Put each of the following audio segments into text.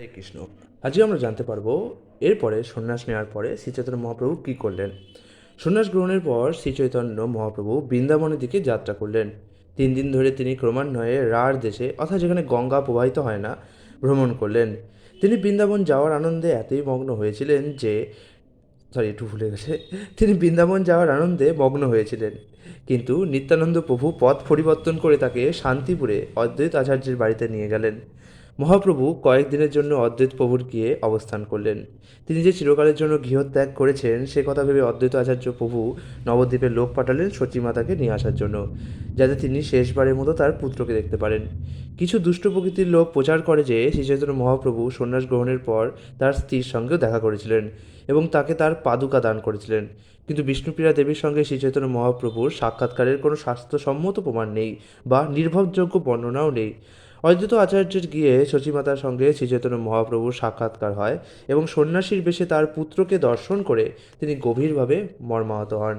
হরে কৃষ্ণ। আজকে আমরা জানতে পারবো এরপরে সন্ন্যাস নেওয়ার পরে শ্রী চৈতন্য মহাপ্রভু কী করলেন। সন্ন্যাস গ্রহণের পর শ্রী চৈতন্য মহাপ্রভু বৃন্দাবনের দিকে যাত্রা করলেন। 3 দিন ধরে তিনি ক্রমান্বয়ে রাঢ় দেশে, অর্থাৎ যেখানে গঙ্গা প্রবাহিত হয় না, ভ্রমণ করলেন। তিনি বৃন্দাবন যাওয়ার আনন্দে এতই মগ্ন হয়েছিলেন যে একটু ভুলে গেছে, তিনি বৃন্দাবন যাওয়ার আনন্দে মগ্ন হয়েছিলেন। কিন্তু নিত্যানন্দ প্রভু পথ পরিবর্তন করে তাকে শান্তিপুরে অদ্বৈত আচার্যের বাড়িতে নিয়ে গেলেন। মহাপ্রভু কয়েকদিনের জন্য অদ্বৈত প্রভুর গিয়ে অবস্থান করলেন। তিনি যে চিরকালের জন্য গৃহত্যাগ করেছেন সে কথা ভেবে অদ্বৈত আচার্য প্রভু নবদ্বীপের লোক পাঠালেন সতীমাতাকে নিয়ে আসার জন্য, যাতে তিনি শেষবারের মতো তার পুত্রকে দেখতে পারেন। কিছু দুষ্ট প্রকৃতির লোক প্রচার করে যে শ্রীচৈতন্য মহাপ্রভু সন্ন্যাস গ্রহণের পর তার স্ত্রীর সঙ্গেও দেখা করেছিলেন এবং তাকে তার পাদুকা দান করেছিলেন। কিন্তু বিষ্ণুপ্রিয়া দেবীর সঙ্গে শ্রীচৈতন্য মহাপ্রভুর সাক্ষাৎকারের কোনো স্বাস্থ্যসম্মত প্রমাণ নেই বা নির্ভরযোগ্য বর্ণনাও নেই। অদ্বৈত আচার্যের গিয়ে শচীমাতার সঙ্গে শ্রীচৈতন্য মহাপ্রভুর সাক্ষাৎকার হয় এবং সন্ন্যাসীর বেশে তার পুত্রকে দর্শন করে তিনি গভীরভাবে মর্মাহত হন।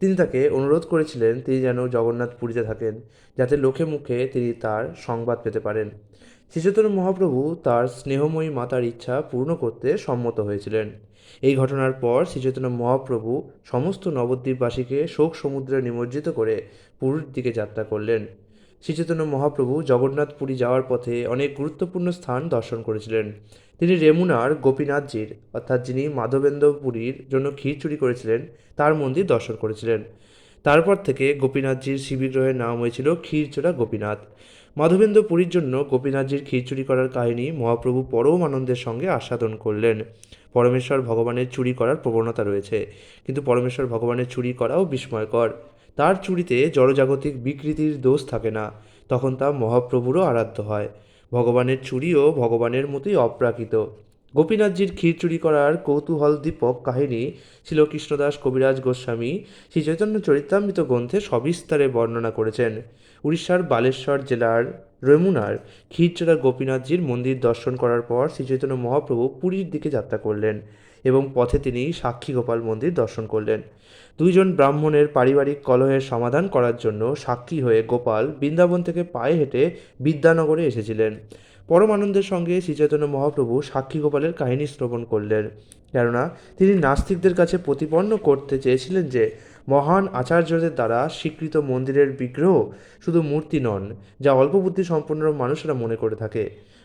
তিনি তাকে অনুরোধ করেছিলেন তিনি যেন জগন্নাথ পুরীতে থাকেন, যাতে লোকে মুখে তিনি তার সংবাদ পেতে পারেন। শ্রীচৈতন্য মহাপ্রভু তার স্নেহময়ী মাতার ইচ্ছা পূর্ণ করতে সম্মত হয়েছিলেন। এই ঘটনার পর শ্রীচৈতন্য মহাপ্রভু সমস্ত নবদ্বীপবাসীকে শোক সমুদ্রে নিমজ্জিত করে পুরীর দিকে যাত্রা করলেন। শ্রীচৈতন্য মহাপ্রভু জগন্নাথ পুরী যাওয়ার পথে অনেক গুরুত্বপূর্ণ স্থান দর্শন করেছিলেন। তিনি রেমুনার গোপীনাথজির, অর্থাৎ যিনি মাধবেন্দ্র পুরীর জন্য ক্ষীর চুরি করেছিলেন, তার মন্দির দর্শন করেছিলেন। তারপর থেকে গোপীনাথজির শিবিগ্রহের নাম হয়েছিল ক্ষীরচোরা গোপীনাথ। মাধবেন্দ্র পুরীর জন্য গোপীনাথজির ক্ষীর চুরি করার কাহিনী মহাপ্রভু পরম আনন্দের সঙ্গে আস্বাদন করলেন। পরমেশ্বর ভগবানের চুরি করার প্রবণতা রয়েছে, কিন্তু পরমেশ্বর ভগবানের চুরি করাও বিস্ময়কর। তার চুরিতে জড়জাগতিক বিকৃতির দোষ থাকে না, তখন তা মহাপ্রভুরও আরাধ্য হয়। ভগবানের চুরিও ভগবানের মতোই অপ্রাকৃত। গোপীনাথজির ক্ষীর চুরি করার কৌতূহলদীপক কাহিনী ছিল কৃষ্ণদাস কবিরাজ গোস্বামী শ্রী চৈতন্য চরিতামৃত গ্রন্থে সবিস্তারে বর্ণনা করেছেন। উড়িষ্যার বালেশ্বর জেলার রেমুনার ক্ষীরচোরা গোপীনাথজির মন্দির দর্শন করার পর শ্রীচৈতন্য মহাপ্রভু পুরীর দিকে যাত্রা করলেন এবং পথে তিনি সাক্ষী গোপাল মন্দির দর্শন করলেন। দুইজন ব্রাহ্মণের পারিবারিক কলহের সমাধান করার জন্য সাক্ষী হয়ে গোপাল বৃন্দাবন থেকে পায়ে হেঁটে বিদ্যানগরে এসেছিলেন। পরমানন্দের সঙ্গে শ্রীচৈতন্য মহাপ্রভু সাক্ষী গোপালের কাহিনী শ্রবণ করলেন, কেননা তিনি নাস্তিকদের কাছে প্রতিপন্ন করতে চেয়েছিলেন যে মহান আচার্যদের দ্বারা স্বীকৃত মন্দিরের বিগ্রহ শুধু মূর্তি নন, যা অল্প বুদ্ধি সম্পন্ন মানুষরা মনে করে থাকে।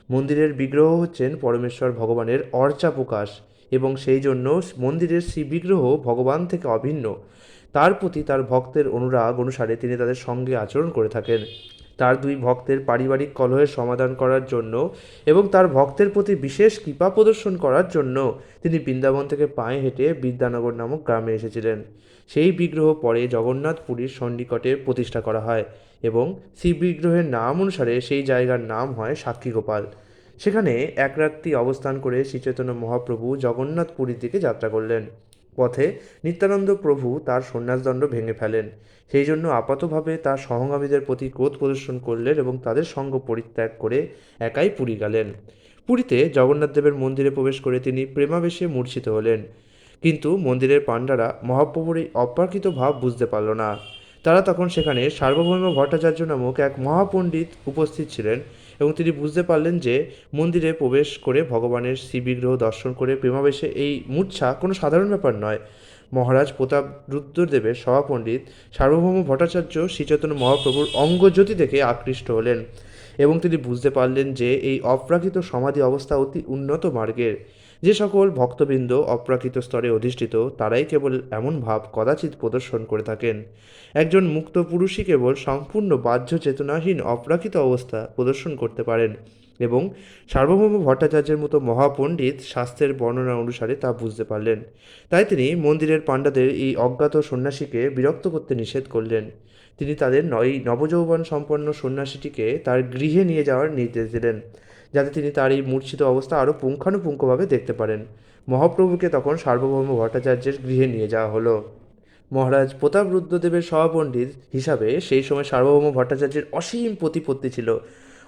মন্দিরের বিগ্রহ হচ্ছেন পরমেশ্বর ভগবানের অর্চা প্রকাশ এবং সেই জন্য মন্দিরের শ্রীবিগ্রহ ভগবান থেকে অভিন্ন। তার প্রতি তার ভক্তের অনুরাগ অনুসারে তিনি তাদের সঙ্গে আচরণ করে থাকেন। তার দুই ভক্তের পারিবারিক কলহের সমাধান করার জন্য এবং তার ভক্তের প্রতি বিশেষ কৃপা প্রদর্শন করার জন্য তিনি বৃন্দাবন থেকে পায়ে হেঁটে বিদ্যানগর নামক গ্রামে এসেছিলেন। সেই বিগ্রহ পরে জগন্নাথ পুরীর সন্নিকটে প্রতিষ্ঠা করা হয় এবং সেই বিগ্রহের নাম অনুসারে সেই জায়গার নাম হয় সাক্ষীগোপাল। সেখানে এক রাত্রি অবস্থান করে শ্রীচৈতন্য মহাপ্রভু জগন্নাথ পুরীর দিকে যাত্রা করলেন। পথে নিত্যানন্দ প্রভু তার সন্ন্যাসদণ্ড ভেঙে ফেলেন। সেই জন্য আপাতভাবে তার সহগামীদের প্রতি ক্রোধ প্রদর্শন করলেন এবং তাদের সঙ্গ পরিত্যাগ করে একাই পুরী গেলেন। পুরীতে জগন্নাথ দেবের মন্দিরে প্রবেশ করে তিনি প্রেমাবেশে মূর্ছিত হলেন, কিন্তু মন্দিরের পাণ্ডারা মহাপ্রভুর এই অপ্রাকৃত ভাব বুঝতে পারল না। তারা তখন সেখানে সার্বভৌম ভট্টাচার্য নামক এক মহাপণ্ডিত উপস্থিত ছিলেন এবং তিনি বুঝতে পারলেন যে মন্দিরে প্রবেশ করে ভগবানের শ্রীবিগ্রহ দর্শন করে প্রেমাবেশে এই মূর্ছা কোনো সাধারণ ব্যাপার নয়। মহারাজ প্রতাপ রুদ্রদেবের সভাপণ্ডিত সার্বভৌম ভট্টাচার্য শ্রীচৈতন্য মহাপ্রভুর অঙ্গজ্যোতি দেখে আকৃষ্ট হলেন এবং তিনি বুঝতে পারলেন যে এই অপ্রাকৃত সমাধি অবস্থা অতি উন্নত মার্গের। যে সকল ভক্তবৃন্দ অপ্রাকৃত স্তরে অধিষ্ঠিত তারাই কেবল এমন ভাব কদাচিৎ প্রদর্শন করে থাকেন। একজন মুক্ত পুরুষই কেবল সম্পূর্ণ বাহ্য চেতনাহীন অপ্রাকৃত অবস্থা প্রদর্শন করতে পারেন এবং সার্বভৌম ভট্টাচার্যের মতো মহাপণ্ডিত শাস্ত্রের বর্ণনা অনুসারে তা বুঝতে পারলেন। তাই তিনি মন্দিরের পাণ্ডাদের এই অজ্ঞাত সন্ন্যাসীকে বিরক্ত করতে নিষেধ করলেন। তিনি তাদের নবযৌবন সম্পন্ন সন্ন্যাসীটিকে তার গৃহে নিয়ে যাওয়ার নির্দেশ দিলেন, যাতে তিনি তার এই মূর্ছিত অবস্থা আরও পুঙ্খানুপুঙ্খভাবে দেখতে পারেন। মহাপ্রভুকে তখন সার্বভৌম ভট্টাচার্যের গৃহে নিয়ে যাওয়া হলো। মহারাজ প্রতাপ রুদ্রদেবের সহপণ্ডিত হিসাবে সেই সময় সার্বভৌম ভট্টাচার্যের অসীম প্রতিপত্তি ছিল।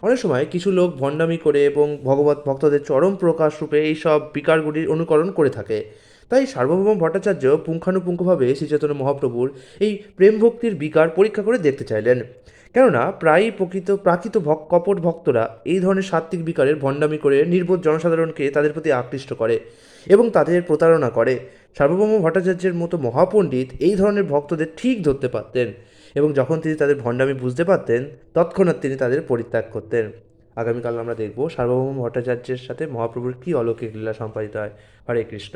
অনেক সময় কিছু লোক ভণ্ডামি করে এবং ভগবত ভক্তদের চরম প্রকাশ রূপে এইসব বিকারগুলির অনুকরণ করে থাকে। তাই সার্বভৌম ভট্টাচার্য পুঙ্খানুপুঙ্খভাবে শ্রীচৈতন্য মহাপ্রভুর এই প্রেম ভক্তির বিকার পরীক্ষা করে দেখতে চাইলেন, কেননা প্রায়ই প্রাকৃত কপট ভক্তরা এই ধরনের সাত্ত্বিক বিকারের ভণ্ডামি করে নির্বোধ জনসাধারণকে তাদের প্রতি আকৃষ্ট করে এবং তাদের প্রতারণা করে। সার্বভৌম ভট্টাচার্যের মতো মহাপণ্ডিত এই ধরনের ভক্তদের ঠিক ধরতে পারতেন এবং যখন তিনি তাদের ভণ্ডামি বুঝতে পারতেন তৎক্ষণাৎ তিনি তাদের পরিত্যাগ করতেন। আগামীকাল আমরা দেখব সার্বভৌম ভট্টাচার্যের সাথে মহাপ্রভুর কী অলৌকিক লীলা সম্পাদিত হয়। হরে কৃষ্ণ।